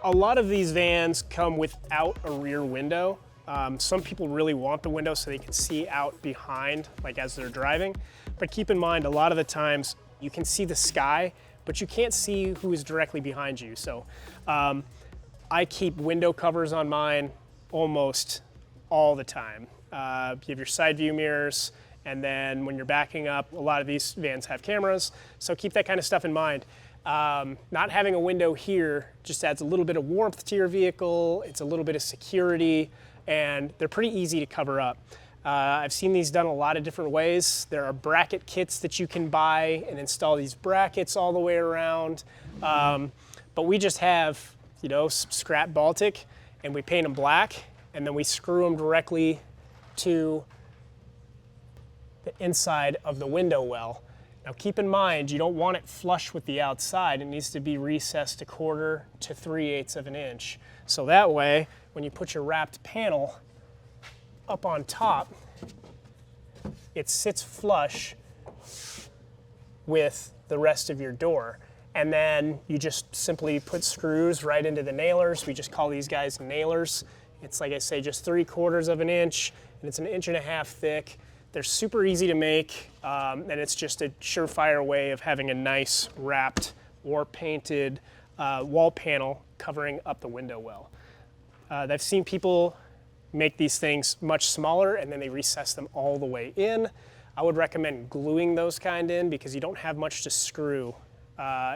A lot of these vans come without a rear window. Some people really want the window so they can see out behind, like as they're driving. But keep in mind, a lot of the times you can see the sky, but you can't see who is directly behind you. So I keep window covers on mine almost all the time. You have your side view mirrors, and then when you're backing up, a lot of these vans have cameras, so keep that kind of stuff in mind. Not having a window here just adds a little bit of warmth to your vehicle, it's a little bit of security, and they're pretty easy to cover up. I've seen these done a lot of different ways. There are bracket kits that you can buy and install these brackets all the way around. But we just have, you know, scrap Baltic, and we paint them black, and then we screw them directly to the inside of the window well. Now keep in mind, you don't want it flush with the outside. It needs to be recessed 1/4 to 3/8 of an inch. So that way, when you put your wrapped panel up on top, it sits flush with the rest of your door. And then you just simply put screws right into the nailers. We just call these guys nailers. It's, like I say, just 3/4 of an inch, and it's 1.5 inches thick. They're super easy to make, and it's just a surefire way of having a nice wrapped or painted wall panel covering up the window well. I've seen people make these things much smaller and then they recess them all the way in. I would recommend gluing those kind in because you don't have much to screw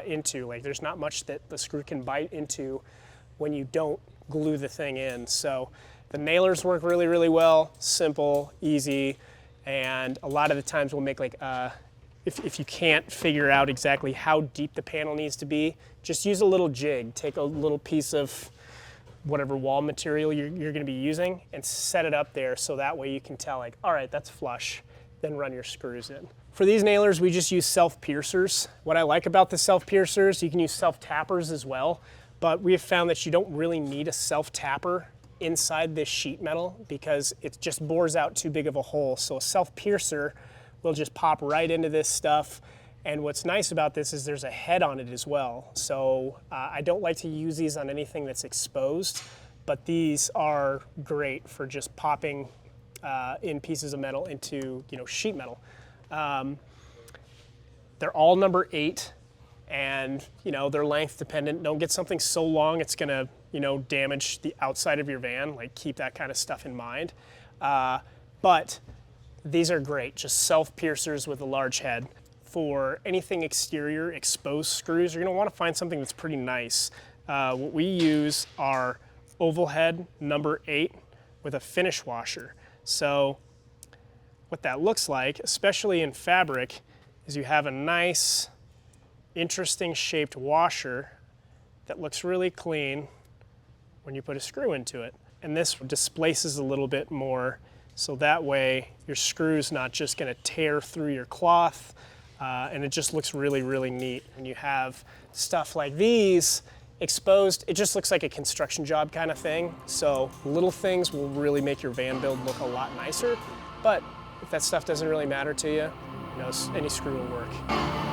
into. Like, there's not much that the screw can bite into when you don't glue the thing in. So the nailers work really, really well, simple, easy. And a lot of the times we'll make like, if you can't figure out exactly how deep the panel needs to be, just use a little jig. Take a little piece of whatever wall material you're gonna be using and set it up there so that way you can tell, like, all right, that's flush, then run your screws in. For these nailers, we just use self-piercers. What I like about the self-piercers, you can use self-tappers as well, but we have found that you don't really need a self-tapper inside this sheet metal because it just bores out too big of a hole. So a self-piercer will just pop right into this stuff. And what's nice about this is there's a head on it as well. So I don't like to use these on anything that's exposed, but these are great for just popping in pieces of metal into, you know, sheet metal. They're all number 8. And, you know, they're length dependent. Don't get something so long it's gonna, you know, damage the outside of your van. Like, keep that kind of stuff in mind. But these are great, just self-piercers with a large head. For anything exterior, exposed screws, you're gonna wanna find something that's pretty nice. What we use are oval head number 8 with a finish washer. So what that looks like, especially in fabric, is you have a nice, interesting shaped washer that looks really clean when you put a screw into it. And this displaces a little bit more, so that way your screw's not just gonna tear through your cloth, and it just looks really, really neat. When you have stuff like these exposed, it just looks like a construction job kind of thing. So little things will really make your van build look a lot nicer, but if that stuff doesn't really matter to you, you know, any screw will work.